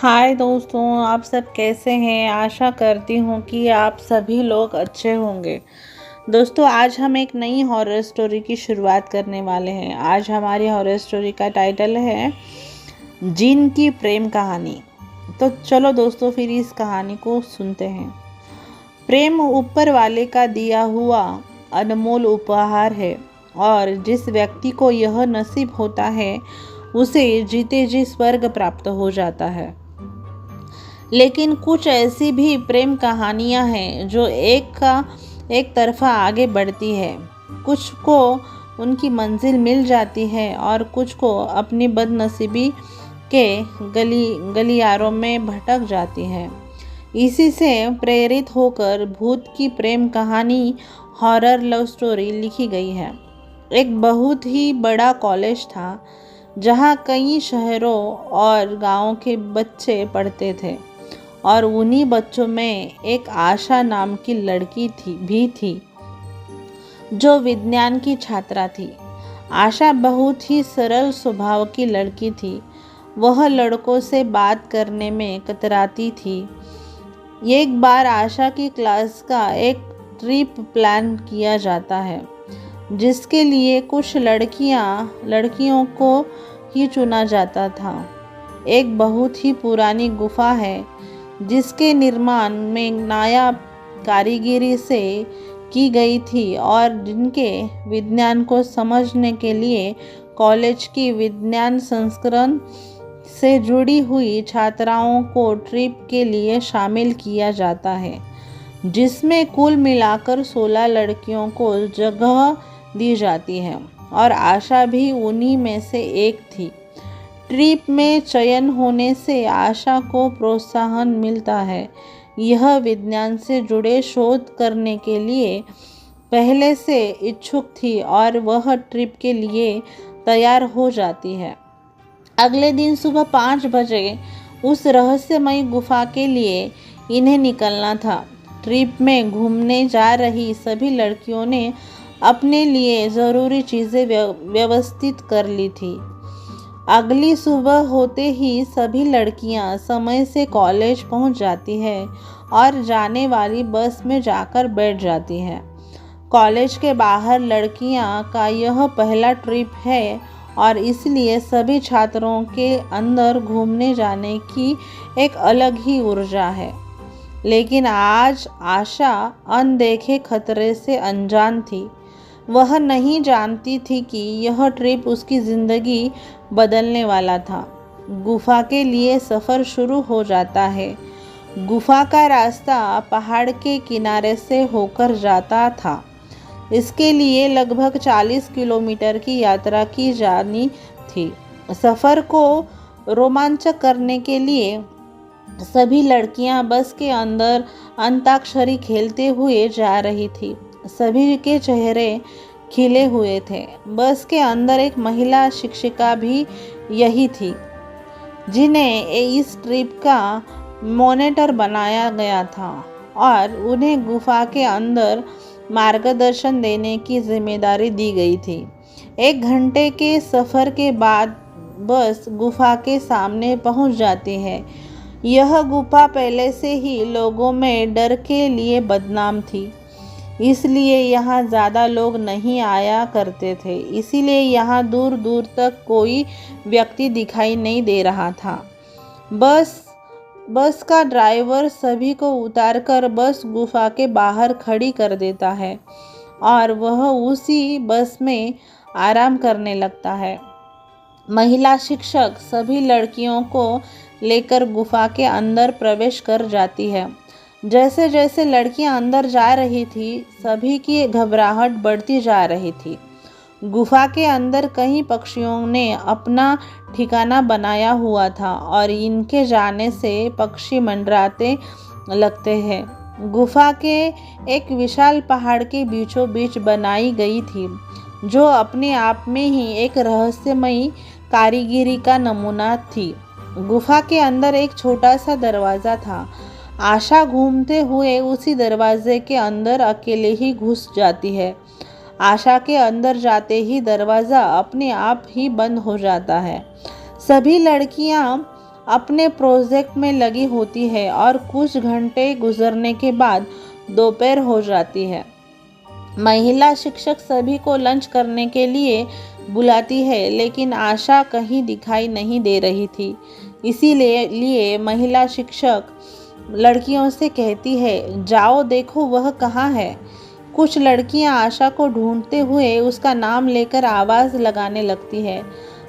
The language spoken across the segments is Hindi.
हाय दोस्तों, आप सब कैसे हैं। आशा करती हूँ कि आप सभी लोग अच्छे होंगे। दोस्तों, आज हम एक नई हॉरर स्टोरी की शुरुआत करने वाले हैं। आज हमारी हॉरर स्टोरी का टाइटल है जिन की प्रेम कहानी। तो चलो दोस्तों, फिर इस कहानी को सुनते हैं। प्रेम ऊपर वाले का दिया हुआ अनमोल उपहार है और जिस व्यक्ति को यह नसीब होता है उसे जीते जी स्वर्ग प्राप्त हो जाता है। लेकिन कुछ ऐसी भी प्रेम कहानियां हैं जो एक तरफा आगे बढ़ती है। कुछ को उनकी मंजिल मिल जाती है और कुछ को अपनी बदनसीबी के गलियारों में भटक जाती है। इसी से प्रेरित होकर भूत की प्रेम कहानी हॉरर लव स्टोरी लिखी गई है। एक बहुत ही बड़ा कॉलेज था जहाँ कई शहरों और गांवों के बच्चे पढ़ते थे और उन्हीं बच्चों में एक आशा नाम की लड़की थी जो विज्ञान की छात्रा थी। आशा बहुत ही सरल स्वभाव की लड़की थी। वह लड़कों से बात करने में कतराती थी। एक बार आशा की क्लास का एक ट्रिप प्लान किया जाता है जिसके लिए कुछ लड़कियों को ही चुना जाता था। एक बहुत ही पुरानी गुफा है जिसके निर्माण में नायाब कारीगरी से की गई थी और जिनके विज्ञान को समझने के लिए कॉलेज की विज्ञान संस्करण से जुड़ी हुई छात्राओं को ट्रिप के लिए शामिल किया जाता है, जिसमें कुल मिलाकर 16 लड़कियों को जगह दी जाती है और आशा भी उन्हीं में से एक थी। ट्रिप में चयन होने से आशा को प्रोत्साहन मिलता है। यह विज्ञान से जुड़े शोध करने के लिए पहले से इच्छुक थी और वह ट्रिप के लिए तैयार हो जाती है। अगले दिन सुबह 5 बजे उस रहस्यमयी गुफा के लिए इन्हें निकलना था। ट्रिप में घूमने जा रही सभी लड़कियों ने अपने लिए ज़रूरी चीज़ें व्यवस्थित कर ली थी। अगली सुबह होते ही सभी लड़कियां समय से कॉलेज पहुंच जाती है और जाने वाली बस में जाकर बैठ जाती हैं। कॉलेज के बाहर लड़कियां का यह पहला ट्रिप है और इसलिए सभी छात्रों के अंदर घूमने जाने की एक अलग ही ऊर्जा है। लेकिन आज आशा अनदेखे खतरे से अनजान थी। वह नहीं जानती थी कि यह ट्रिप उसकी ज़िंदगी बदलने वाला था। गुफा के लिए सफ़र शुरू हो जाता है। गुफा का रास्ता पहाड़ के किनारे से होकर जाता था। इसके लिए लगभग 40 किलोमीटर की यात्रा की जानी थी। सफ़र को रोमांचक करने के लिए सभी लड़कियां बस के अंदर अंताक्षरी खेलते हुए जा रही थी। सभी के चेहरे खिले हुए थे। बस के अंदर एक महिला शिक्षिका भी यही थी जिन्हें इस ट्रिप का मॉनिटर बनाया गया था और उन्हें गुफा के अंदर मार्गदर्शन देने की जिम्मेदारी दी गई थी। 1 घंटे के सफ़र के बाद बस गुफा के सामने पहुंच जाती है। यह गुफा पहले से ही लोगों में डर के लिए बदनाम थी, इसलिए यहाँ ज़्यादा लोग नहीं आया करते थे। इसीलिए यहाँ दूर दूर तक कोई व्यक्ति दिखाई नहीं दे रहा था। बस का ड्राइवर सभी को उतारकर बस गुफा के बाहर खड़ी कर देता है और वह उसी बस में आराम करने लगता है। महिला शिक्षक सभी लड़कियों को लेकर गुफा के अंदर प्रवेश कर जाती है। जैसे जैसे लड़कियां अंदर जा रही थी, सभी की घबराहट बढ़ती जा रही थी। गुफा के अंदर कई पक्षियों ने अपना ठिकाना बनाया हुआ था और इनके जाने से पक्षी मंडराते लगते हैं। गुफा के एक विशाल पहाड़ के बीचों बीच बनाई गई थी, जो अपने आप में ही एक रहस्यमयी कारीगरी का नमूना थी। गुफा के अंदर एक छोटा सा दरवाज़ा था। आशा घूमते हुए उसी दरवाजे के अंदर अकेले ही घुस जाती है। आशा के अंदर जाते ही दरवाज़ा अपने आप ही बंद हो जाता है। सभी लड़कियां अपने प्रोजेक्ट में लगी होती है और कुछ घंटे गुजरने के बाद दोपहर हो जाती है। महिला शिक्षक सभी को लंच करने के लिए बुलाती है, लेकिन आशा कहीं दिखाई नहीं दे रही थी। इसीलिए महिला शिक्षक लड़कियों से कहती है, जाओ देखो वह कहाँ है। कुछ लड़कियां आशा को ढूंढते हुए उसका नाम लेकर आवाज़ लगाने लगती है।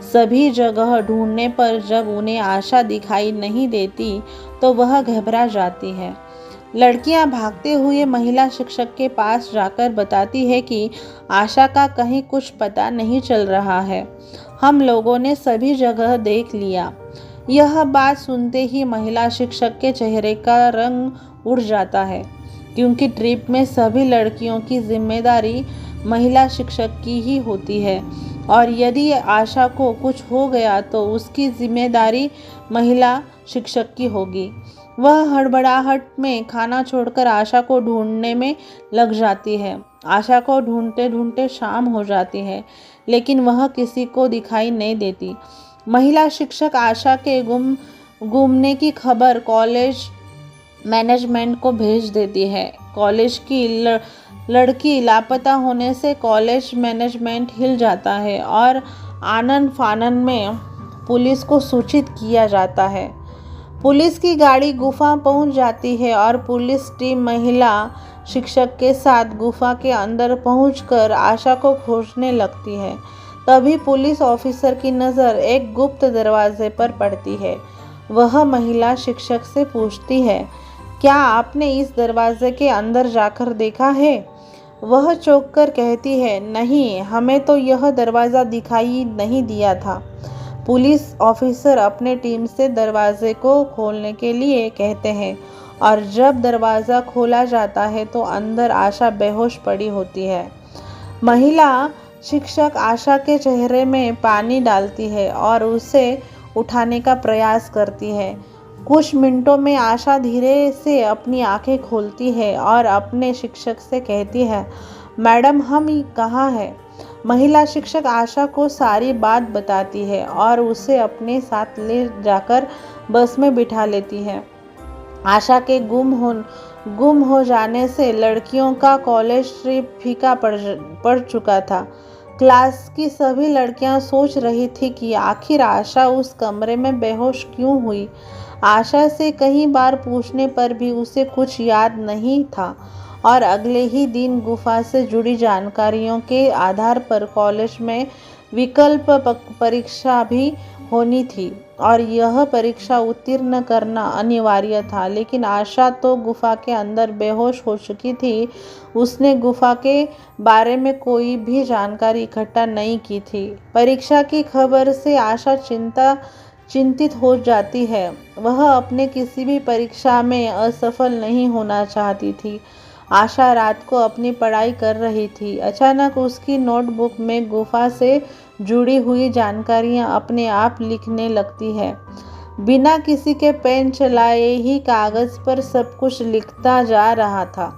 सभी जगह ढूंढने पर जब उन्हें आशा दिखाई नहीं देती तो वह घबरा जाती है। लड़कियां भागते हुए महिला शिक्षक के पास जाकर बताती है कि आशा का कहीं कुछ पता नहीं चल रहा है। हम लोगों ने सभी जगह देख लिया। यह बात सुनते ही महिला शिक्षक के चेहरे का रंग उड़ जाता है, क्योंकि ट्रिप में सभी लड़कियों की जिम्मेदारी महिला शिक्षक की ही होती है और यदि आशा को कुछ हो गया तो उसकी जिम्मेदारी महिला शिक्षक की होगी। वह हड़बड़ाहट में खाना छोड़कर आशा को ढूंढने में लग जाती है। आशा को ढूंढते ढूंढते शाम हो जाती है, लेकिन वह किसी को दिखाई नहीं देती। महिला शिक्षक आशा के गुमने की खबर कॉलेज मैनेजमेंट को भेज देती है। कॉलेज की लड़की लापता होने से कॉलेज मैनेजमेंट हिल जाता है और आनन फानन में पुलिस को सूचित किया जाता है। पुलिस की गाड़ी गुफा पहुंच जाती है और पुलिस टीम महिला शिक्षक के साथ गुफा के अंदर पहुंचकर आशा को खोजने लगती है। तभी पुलिस ऑफिसर की नज़र एक गुप्त दरवाजे पर पड़ती है। वह महिला शिक्षक से पूछती है, क्या आपने इस दरवाजे के अंदर जाकर देखा है? वह चौंक कर कहती है, नहीं, हमें तो यह दरवाज़ा दिखाई नहीं दिया था। पुलिस ऑफिसर अपने टीम से दरवाजे को खोलने के लिए कहते हैं और जब दरवाज़ा खोला जाता है तो अंदर आशा बेहोश पड़ी होती है। महिला शिक्षक आशा के चेहरे में पानी डालती है और उसे उठाने का प्रयास करती है। कुछ मिनटों में आशा धीरे से अपनी आंखें खोलती है और अपने शिक्षक से कहती है, मैडम हम कहाँ हैं? महिला शिक्षक आशा को सारी बात बताती है और उसे अपने साथ ले जाकर बस में बिठा लेती है। आशा के गुम हो जाने से लड़कियों का कॉलेज ट्रिप फीका पड़ चुका था। क्लास की सभी लड़कियां सोच रही थी कि आखिर आशा उस कमरे में बेहोश क्यों हुई। आशा से कई बार पूछने पर भी उसे कुछ याद नहीं था और अगले ही दिन गुफा से जुड़ी जानकारियों के आधार पर कॉलेज में विकल्प परीक्षा भी होनी थी और यह परीक्षा उत्तीर्ण करना अनिवार्य था। लेकिन आशा तो गुफा के अंदर बेहोश हो चुकी थी। उसने गुफा के बारे में कोई भी जानकारी इकट्ठा नहीं की थी। परीक्षा की खबर से आशा चिंतित हो जाती है। वह अपने किसी भी परीक्षा में असफल नहीं होना चाहती थी। आशा रात को अपनी पढ़ाई कर रही थी। अचानक उसकी नोटबुक में गुफा से जुड़ी हुई जानकारियां अपने आप लिखने लगती है। बिना किसी के पेन चलाए ही कागज पर सब कुछ लिखता जा रहा था।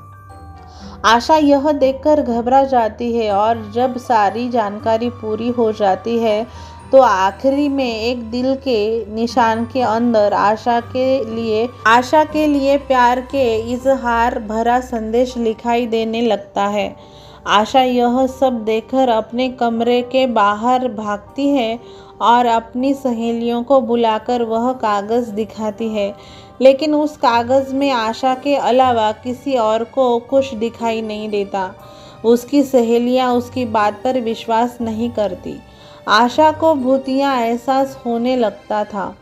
आशा यह देखकर घबरा जाती है और जब सारी जानकारी पूरी हो जाती है तो आखिरी में एक दिल के निशान के अंदर आशा के लिए प्यार के इजहार भरा संदेश लिखाई देने लगता है। आशा यह सब देखकर अपने कमरे के बाहर भागती है और अपनी सहेलियों को बुलाकर वह कागज़ दिखाती है, लेकिन उस कागज़ में आशा के अलावा किसी और को कुछ दिखाई नहीं देता। उसकी सहेलियां उसकी बात पर विश्वास नहीं करती। आशा को भूतिया एहसास होने लगता था।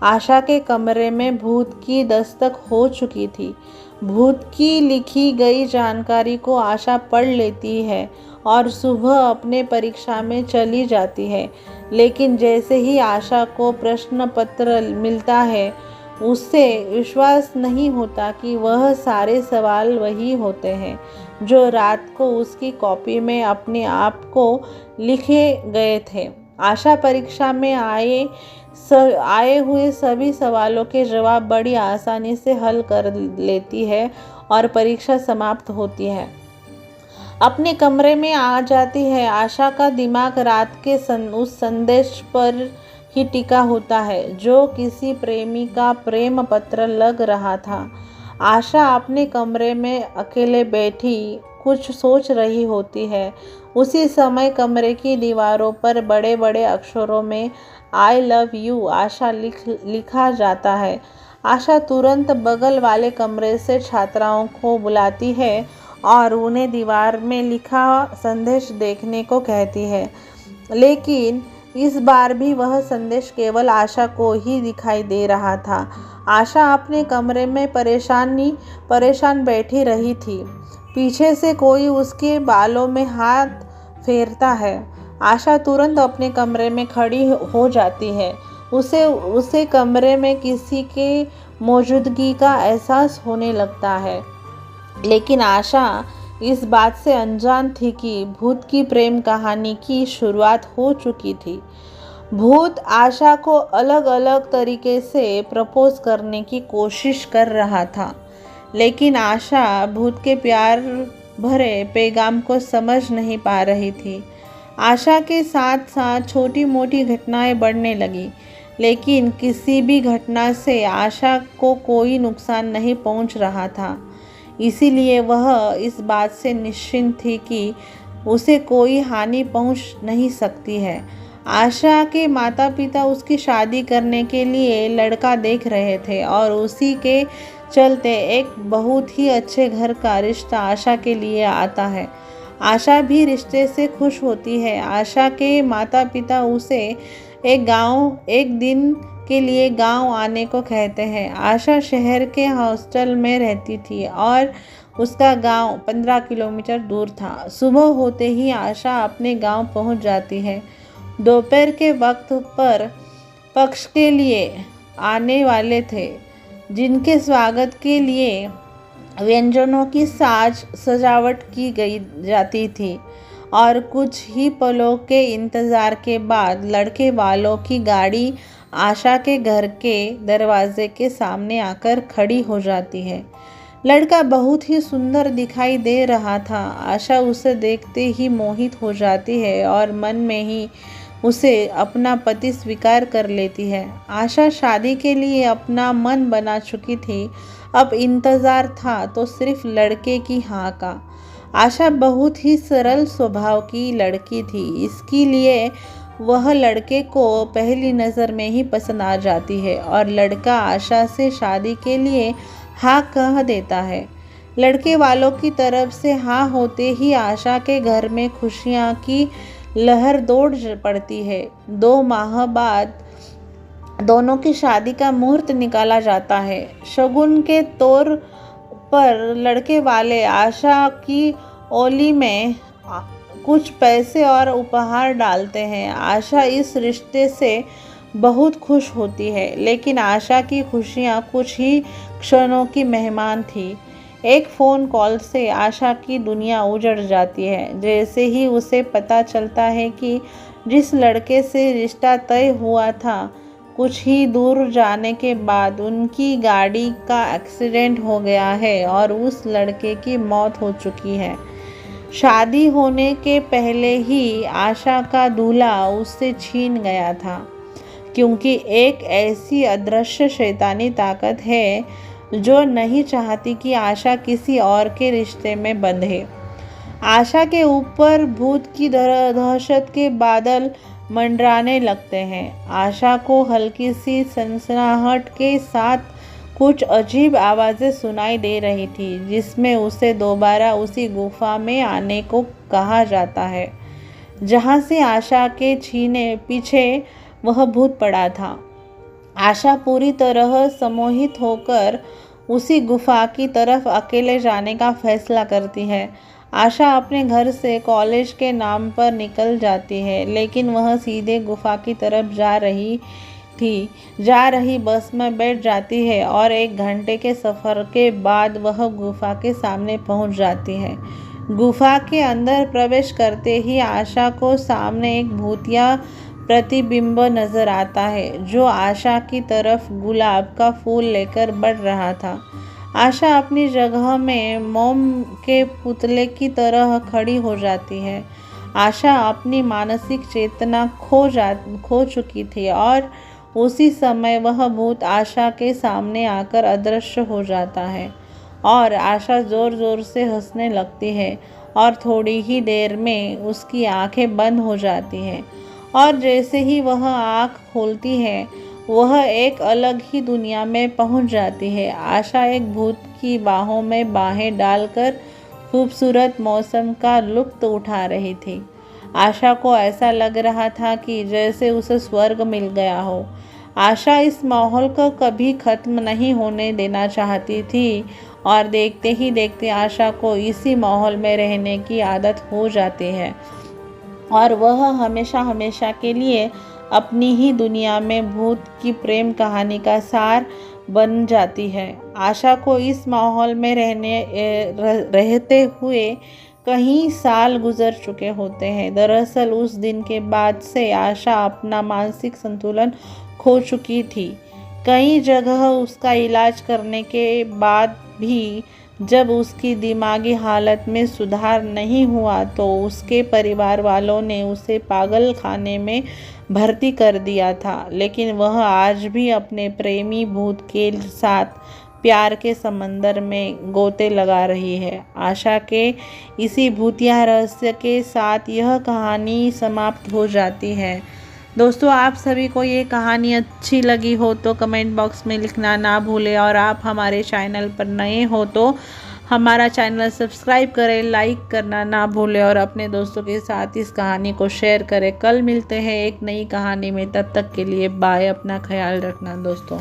आशा के कमरे में भूत की दस्तक हो चुकी थी। भूत की लिखी गई जानकारी को आशा पढ़ लेती है और सुबह अपने परीक्षा में चली जाती है। लेकिन जैसे ही आशा को प्रश्न पत्र मिलता है, उससे विश्वास नहीं होता कि वह सारे सवाल वही होते हैं जो रात को उसकी कॉपी में अपने आप को लिखे गए थे। आशा परीक्षा में आए हुए सभी सवालों के जवाब बड़ी आसानी से हल कर लेती है और परीक्षा समाप्त होती है। अपने कमरे में आ जाती है। आशा का दिमाग रात के उस संदेश पर ही टिका होता है, जो किसी प्रेमी का प्रेम पत्र लग रहा था। आशा अपने कमरे में अकेले बैठी कुछ सोच रही होती है। उसी समय कमरे की दीवारों पर बड़े बड़े अक्षरों में आई लव यू आशा लिखा जाता है। आशा तुरंत बगल वाले कमरे से छात्राओं को बुलाती है और उन्हें दीवार में लिखा संदेश देखने को कहती है। लेकिन इस बार भी वह संदेश केवल आशा को ही दिखाई दे रहा था। आशा अपने कमरे में परेशान बैठी रही थी। पीछे से कोई उसके बालों में हाथ फेरता है। आशा तुरंत अपने कमरे में खड़ी हो जाती है। उसे कमरे में किसी के मौजूदगी का एहसास होने लगता है। लेकिन आशा इस बात से अनजान थी कि भूत की प्रेम कहानी की शुरुआत हो चुकी थी। भूत आशा को अलग अलग तरीके से प्रपोज करने की कोशिश कर रहा था, लेकिन आशा भूत के प्यार भरे पैगाम को समझ नहीं पा रही थी। आशा के साथ साथ छोटी मोटी घटनाएं बढ़ने लगी, लेकिन किसी भी घटना से आशा को कोई नुकसान नहीं पहुंच रहा था। इसीलिए वह इस बात से निश्चिंत थी कि उसे कोई हानि पहुंच नहीं सकती है। आशा के माता पिता उसकी शादी करने के लिए लड़का देख रहे थे और उसी के चलते एक बहुत ही अच्छे घर का रिश्ता आशा के लिए आता है। आशा भी रिश्ते से खुश होती है। आशा के माता पिता उसे एक दिन के लिए गांव आने को कहते हैं। आशा शहर के हॉस्टल में रहती थी और उसका गांव 15 किलोमीटर दूर था। सुबह होते ही आशा अपने गांव पहुंच जाती है। दोपहर के वक्त पर पक्ष के लिए आने वाले थे, जिनके स्वागत के लिए व्यंजनों की सजावट की गई जाती थी और कुछ ही पलों के इंतज़ार के बाद लड़के वालों की गाड़ी आशा के घर के दरवाजे के सामने आकर खड़ी हो जाती है। लड़का बहुत ही सुंदर दिखाई दे रहा था। आशा उसे देखते ही मोहित हो जाती है और मन में ही उसे अपना पति स्वीकार कर लेती है। आशा शादी के लिए अपना मन बना चुकी थी। अब इंतज़ार था तो सिर्फ लड़के की हाँ का। आशा बहुत ही सरल स्वभाव की लड़की थी, इसके लिए वह लड़के को पहली नज़र में ही पसंद आ जाती है और लड़का आशा से शादी के लिए हाँ कह देता है। लड़के वालों की तरफ से हाँ होते ही आशा के घर में खुशियाँ की लहर दौड़ पड़ती है। 2 माह बाद दोनों की शादी का मुहूर्त निकाला जाता है। शगुन के तौर पर लड़के वाले आशा की ओली में कुछ पैसे और उपहार डालते हैं। आशा इस रिश्ते से बहुत खुश होती है, लेकिन आशा की खुशियाँ कुछ ही क्षणों की मेहमान थी। एक फ़ोन कॉल से आशा की दुनिया उजड़ जाती है। जैसे ही उसे पता चलता है कि जिस लड़के से रिश्ता तय हुआ था, कुछ ही दूर जाने के बाद उनकी गाड़ी का एक्सीडेंट हो गया है और उस लड़के की मौत हो चुकी है। शादी होने के पहले ही आशा का दूल्हा उससे छीन गया था, क्योंकि एक ऐसी अदृश्य शैतानी ताकत है जो नहीं चाहती कि आशा किसी और के रिश्ते में बंधे। आशा के ऊपर भूत की दहशत के बादल मंडराने लगते हैं। आशा को हल्की सी सनसनाहट के साथ कुछ अजीब आवाज़ें सुनाई दे रही थी, जिसमें उसे दोबारा उसी गुफा में आने को कहा जाता है जहाँ से आशा के छीने पीछे वह भूत पड़ा था। आशा पूरी तरह सम्मोहित होकर उसी गुफा की तरफ अकेले जाने का फैसला करती है। आशा अपने घर से कॉलेज के नाम पर निकल जाती है, लेकिन वह सीधे गुफा की तरफ जा रही बस में बैठ जाती है और 1 घंटे के सफ़र के बाद वह गुफा के सामने पहुंच जाती है। गुफा के अंदर प्रवेश करते ही आशा को सामने एक भूतिया प्रतिबिंब नजर आता है, जो आशा की तरफ गुलाब का फूल लेकर बढ़ रहा था। आशा अपनी जगह में मोम के पुतले की तरह खड़ी हो जाती है। आशा अपनी मानसिक चेतना खो चुकी थी और उसी समय वह भूत आशा के सामने आकर अदृश्य हो जाता है और आशा ज़ोर ज़ोर से हंसने लगती है और थोड़ी ही देर में उसकी आंखें बंद हो जाती हैं और जैसे ही वह आँख खोलती है वह एक अलग ही दुनिया में पहुंच जाती है। आशा एक भूत की बाहों में बाहें डालकर खूबसूरत मौसम का लुत्फ़ उठा रही थी। आशा को ऐसा लग रहा था कि जैसे उसे स्वर्ग मिल गया हो। आशा इस माहौल को कभी ख़त्म नहीं होने देना चाहती थी और देखते ही देखते आशा को इसी माहौल में रहने की आदत हो जाती है और वह हमेशा हमेशा के लिए अपनी ही दुनिया में भूत की प्रेम कहानी का सार बन जाती है। आशा को इस माहौल में रहते हुए कई साल गुजर चुके होते हैं। दरअसल उस दिन के बाद से आशा अपना मानसिक संतुलन खो चुकी थी। कई जगह उसका इलाज करने के बाद भी जब उसकी दिमागी हालत में सुधार नहीं हुआ तो उसके परिवार वालों ने उसे पागल खाने में भर्ती कर दिया था। लेकिन वह आज भी अपने प्रेमी भूत के साथ प्यार के समंदर में गोते लगा रही है। आशा के इसी भूतिया रहस्य के साथ यह कहानी समाप्त हो जाती है। दोस्तों, आप सभी को ये कहानी अच्छी लगी हो तो कमेंट बॉक्स में लिखना ना भूलें और आप हमारे चैनल पर नए हो तो हमारा चैनल सब्सक्राइब करें, लाइक करना ना भूलें और अपने दोस्तों के साथ इस कहानी को शेयर करें। कल मिलते हैं एक नई कहानी में, तब तक के लिए बाय। अपना ख्याल रखना दोस्तों।